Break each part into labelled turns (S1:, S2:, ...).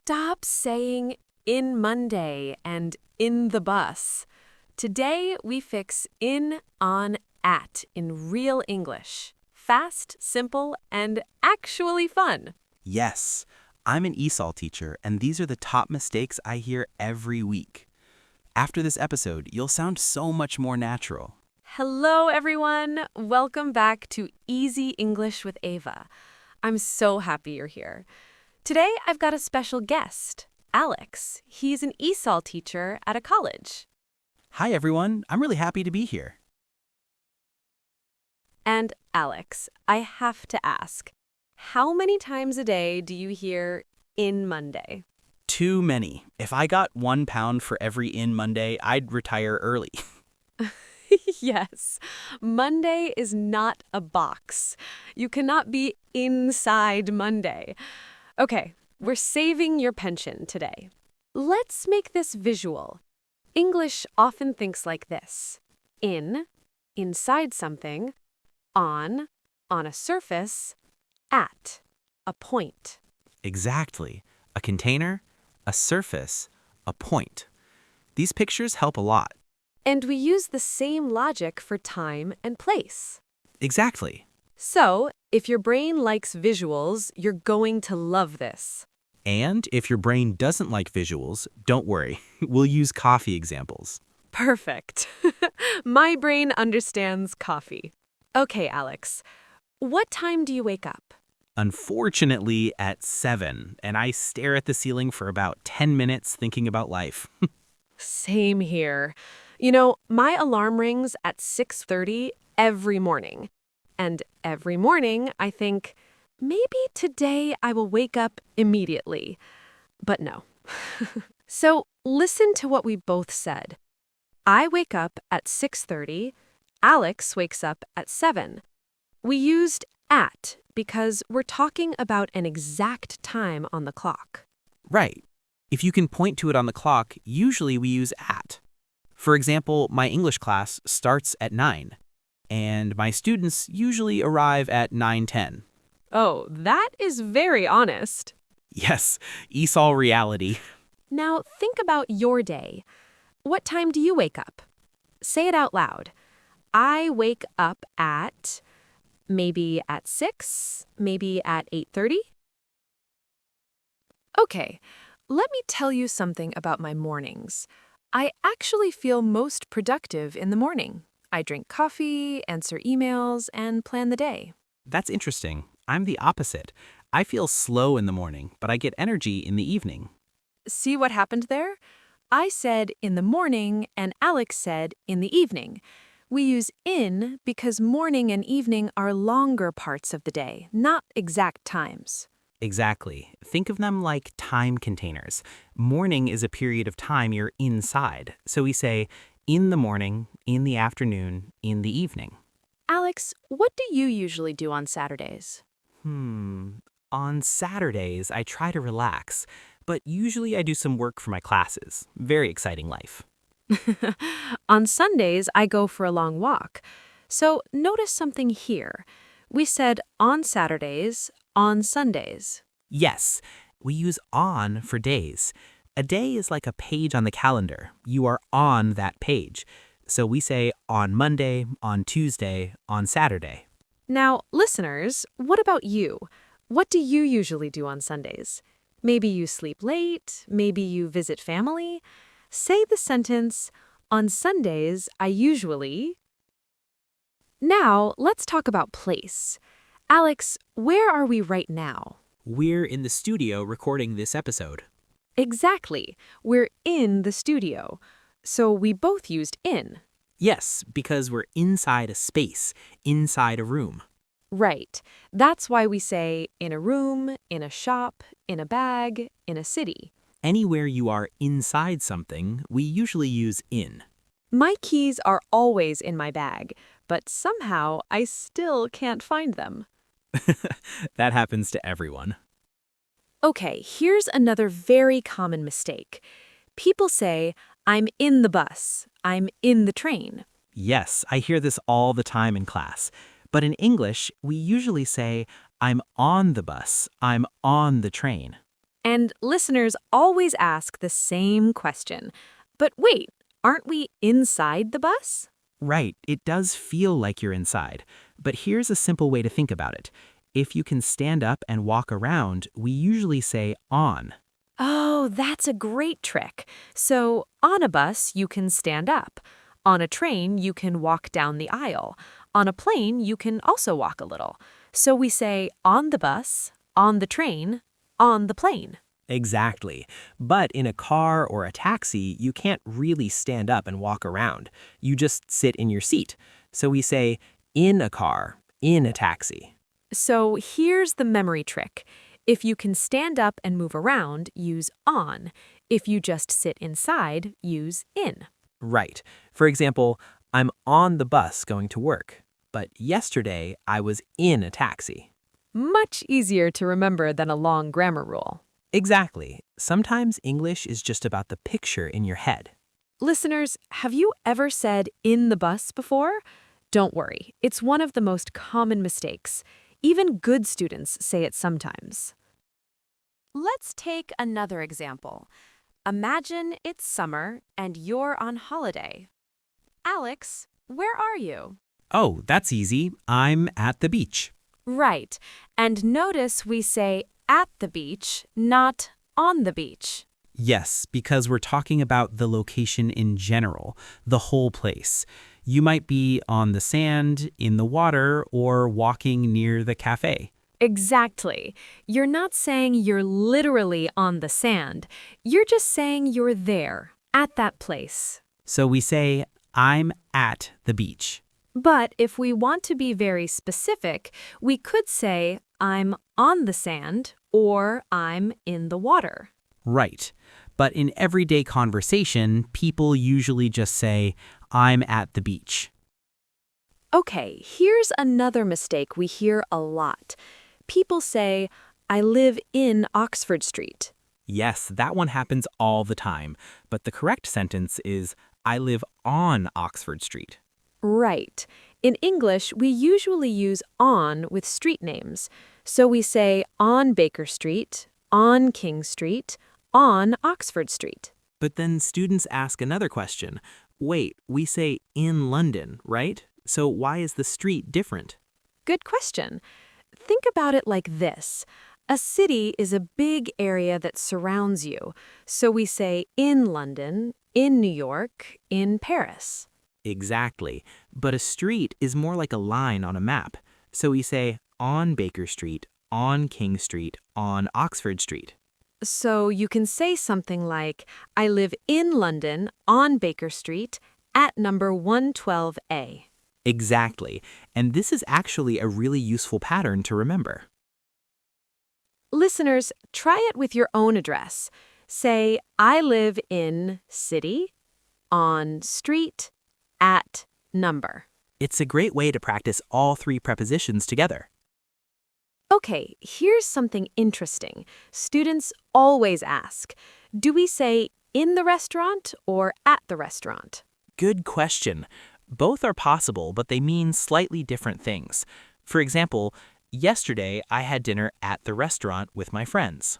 S1: Stop saying in Monday and in the bus. Today we fix in, on, at in real English. Fast, simple, and actually fun.
S2: Yes, I'm an ESOL teacher, and these are the top mistakes I hear every week. After this episode, you'll sound so much more natural.
S1: Hello, everyone. Welcome back to Easy English with Eva. I'm so happy you're here. Today, I've got a special guest, Alex. He's an ESOL teacher at a college.
S2: Hi, everyone. I'm really happy to be here.
S1: And Alex, I have to ask, how many times a day do you hear in Monday?
S2: Too many. If I got 1 pound for every in Monday, I'd retire early.
S1: Yes, Monday is not a box. You cannot be inside Monday. Okay, we're saving your pension today. Let's make this visual. English often thinks like this. In, inside something. On a surface. At, a point.
S2: Exactly. A container, a surface, a point. These pictures help a lot.
S1: And we use the same logic for time and place.
S2: Exactly.
S1: So, if your brain likes visuals, you're going to love this.
S2: And if your brain doesn't like visuals, don't worry. We'll use coffee examples.
S1: Perfect. My brain understands coffee. Okay, Alex, what time do you wake up?
S2: Unfortunately, at 7, and I stare at the ceiling for about 10 minutes thinking about life.
S1: Same here. You know, my alarm rings at 6:30 every morning. And every morning, I think, maybe today I will wake up immediately. But no. So listen to what we both said. I wake up at 6:30. Alex wakes up at 7. We used at because we're talking about an exact time on the clock.
S2: Right. If you can point to it on the clock, usually we use at. For example, my English class starts at 9, and my students usually arrive at 9:10.
S1: Oh, that is very honest.
S2: Yes, ESOL reality.
S1: Now think about your day. What time do you wake up? Say it out loud. I wake up at, maybe at 6, maybe at 8:30. Okay, let me tell you something about my mornings. I actually feel most productive in the morning. I drink coffee, answer emails, and plan the day.
S2: That's interesting. I'm the opposite. I feel slow in the morning, but I get energy in the evening.
S1: See what happened there? I said in the morning, and Alex said in the evening. We use in because morning and evening are longer parts of the day, not exact times.
S2: Exactly. Think of them like time containers. Morning is a period of time you're inside. So we say in the morning, in the afternoon, in the evening.
S1: Alex, what do you usually do on Saturdays?
S2: On Saturdays, I try to relax, but usually I do some work for my classes. Very exciting life.
S1: On Sundays, I go for a long walk. So notice something here. We said on Saturdays, on Sundays.
S2: Yes, we use on for days. A day is like a page on the calendar. You are on that page. So we say on Monday, on Tuesday, on Saturday.
S1: Now, listeners, what about you? What do you usually do on Sundays? Maybe you sleep late, maybe you visit family. Say the sentence, on Sundays, I usually... Now, let's talk about place. Alex, where are we right now?
S2: We're in the studio recording this episode.
S1: Exactly. We're in the studio. So we both used in.
S2: Yes, because we're inside a space, inside a room.
S1: Right. That's why we say in a room, in a shop, in a bag, in a city.
S2: Anywhere you are inside something, we usually use in.
S1: My keys are always in my bag, but somehow I still can't find them.
S2: That happens to everyone.
S1: Okay, here's another very common mistake. People say, I'm in the bus, I'm in the train.
S2: Yes, I hear this all the time in class. But in English, we usually say, I'm on the bus, I'm on the train.
S1: And listeners always ask the same question. But wait, aren't we inside the bus?
S2: Right, it does feel like you're inside. But here's a simple way to think about it. If you can stand up and walk around, we usually say on.
S1: Oh, that's a great trick. So, on a bus, you can stand up. On a train, you can walk down the aisle. On a plane, you can also walk a little. So we say on the bus, on the train, on the plane.
S2: Exactly. But in a car or a taxi, you can't really stand up and walk around. You just sit in your seat. So we say in a car, in a taxi.
S1: So here's the memory trick. If you can stand up and move around, use on. If you just sit inside, use in.
S2: Right. For example, I'm on the bus going to work. But yesterday, I was in a taxi.
S1: Much easier to remember than a long grammar rule.
S2: Exactly. Sometimes English is just about the picture in your head.
S1: Listeners, have you ever said in the bus before? Don't worry, it's one of the most common mistakes. Even good students say it sometimes. Let's take another example. Imagine it's summer and you're on holiday. Alex, where are you?
S2: Oh, that's easy. I'm at the beach.
S1: Right. And notice we say at the beach, not on the beach.
S2: Yes, because we're talking about the location in general, the whole place. You might be on the sand, in the water, or walking near the cafe.
S1: Exactly. You're not saying you're literally on the sand. You're just saying you're there, at that place.
S2: So we say, I'm at the beach.
S1: But if we want to be very specific, we could say, I'm on the sand or I'm in the water.
S2: Right. But in everyday conversation, people usually just say, I'm at the beach.
S1: Okay, here's another mistake we hear a lot. People say, I live in Oxford Street.
S2: Yes, that one happens all the time. But the correct sentence is, I live on Oxford Street.
S1: Right. In English, we usually use on with street names. So we say on Baker Street, on King Street, on Oxford Street.
S2: But then students ask another question. Wait, we say in London, right? So why is the street different?
S1: Good question. Think about it like this. A city is a big area that surrounds you. So we say in London, in New York, in Paris.
S2: Exactly. But a street is more like a line on a map. So we say on Baker Street, on King Street, on Oxford Street.
S1: So you can say something like, I live in London, on Baker Street, at number 112A.
S2: Exactly. And this is actually a really useful pattern to remember.
S1: Listeners, try it with your own address. Say, I live in city, on street, at number.
S2: It's a great way to practice all three prepositions together.
S1: Okay, here's something interesting. Students always ask, do we say in the restaurant or at the restaurant?
S2: Good question. Both are possible, but they mean slightly different things. For example, yesterday I had dinner at the restaurant with my friends.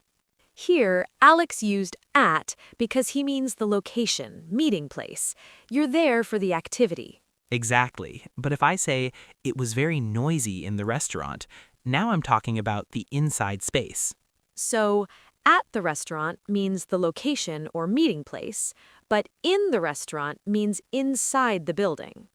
S1: Here, Alex used at because he means the location, meeting place. You're there for the activity.
S2: Exactly. But if I say it was very noisy in the restaurant, now I'm talking about the inside space.
S1: So, at the restaurant means the location or meeting place, but in the restaurant means inside the building.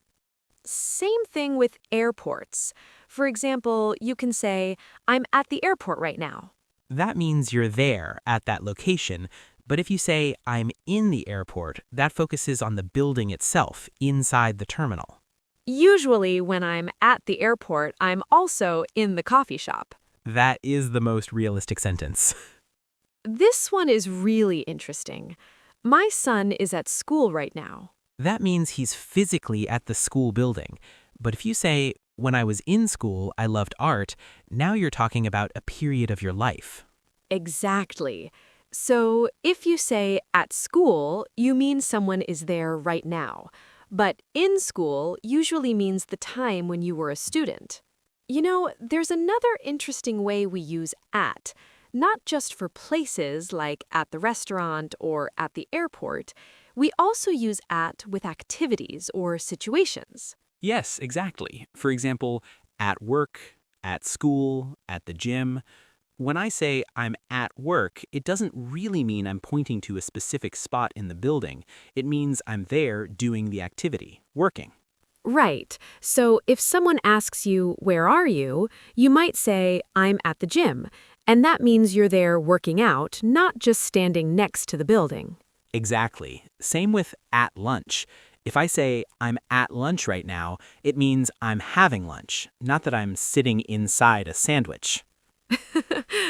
S1: Same thing with airports. For example, you can say, I'm at the airport right now.
S2: That means you're there at that location, but if you say I'm in the airport, that focuses on the building itself, inside the terminal.
S1: Usually, when I'm at the airport, I'm also in the coffee shop.
S2: That is the most realistic sentence.
S1: This one is really interesting. My son is at school right now.
S2: That means he's physically at the school building. But if you say, when I was in school, I loved art, now you're talking about a period of your life.
S1: Exactly. So if you say at school, you mean someone is there right now. But in school usually means the time when you were a student. You know, there's another interesting way we use at. not just for places like at the restaurant or at the airport. We also use at with activities or situations.
S2: Yes, exactly. For example, at work, at school, at the gym. When I say I'm at work, it doesn't really mean I'm pointing to a specific spot in the building. It means I'm there doing the activity, working.
S1: Right. So if someone asks you, "Where are you?" you might say, "I'm at the gym." And that means you're there working out, not just standing next to the building.
S2: Exactly. Same with at lunch. If I say I'm at lunch right now, it means I'm having lunch, not that I'm sitting inside a sandwich.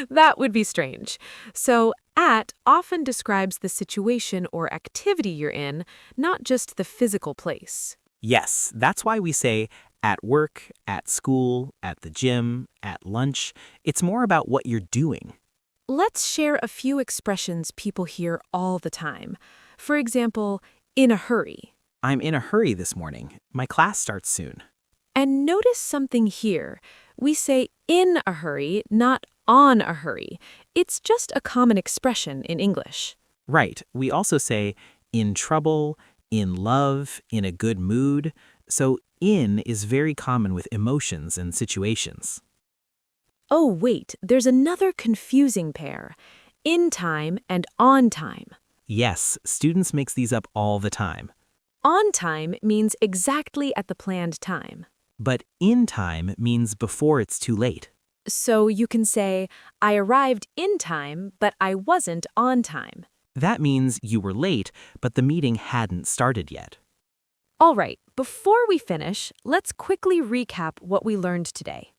S1: That would be strange. So, at often describes the situation or activity you're in, not just the physical place.
S2: Yes, that's why we say at work, at school, at the gym, at lunch. It's more about what you're doing.
S1: Let's share a few expressions people hear all the time. For example, in a hurry.
S2: I'm in a hurry this morning. My class starts soon.
S1: And notice something here. We say in a hurry, not on a hurry. It's just a common expression in English.
S2: Right. We also say in trouble, in love, in a good mood. So in is very common with emotions and situations.
S1: Oh, wait, there's another confusing pair. In time and on time.
S2: Yes, students mix these up all the time.
S1: On time means exactly at the planned time.
S2: But in time means before it's too late.
S1: So you can say, "I arrived in time, but I wasn't on time."
S2: That means you were late, but the meeting hadn't started yet.
S1: All right, before we finish, let's quickly recap what we learned today.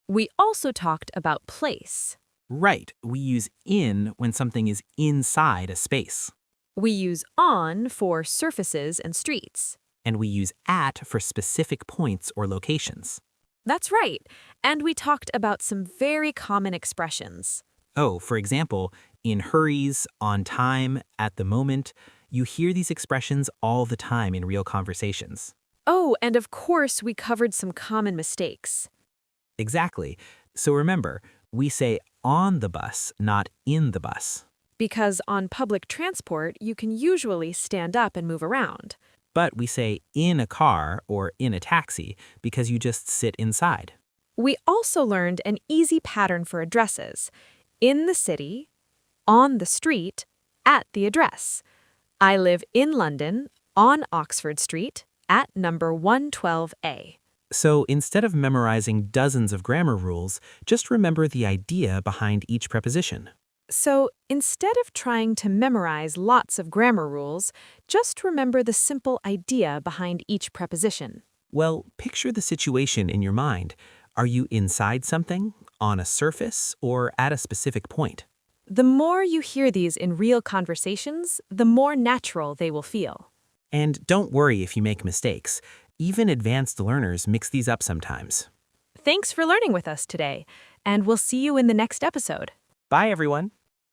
S1: We also talked about place.
S2: Right, we use in when something is inside a space.
S1: We use on for surfaces and streets.
S2: And we use at for specific points or locations.
S1: That's right. And we talked about some very common expressions.
S2: Oh, for example, in hurries, on time, at the moment, you hear these expressions all the time in real conversations.
S1: Oh, and of course, we covered some common mistakes.
S2: Exactly. So remember, we say on the bus, not in the bus.
S1: Because on public transport, you can usually stand up and move around.
S2: But we say in a car or in a taxi because you just sit inside.
S1: We also learned an easy pattern for addresses. In the city, on the street, at the address. I live in London, on Oxford Street, at number 112A.
S2: So instead of memorizing dozens of grammar rules, just remember the idea behind each preposition.
S1: So instead of trying to memorize lots of grammar rules, just remember the simple idea behind each preposition.
S2: Well, picture the situation in your mind. Are you inside something, on a surface, or at a specific point?
S1: The more you hear these in real conversations, the more natural they will feel.
S2: And don't worry if you make mistakes. Even advanced learners mix these up sometimes.
S1: Thanks for learning with us today, and we'll see you in the next episode.
S2: Bye, everyone.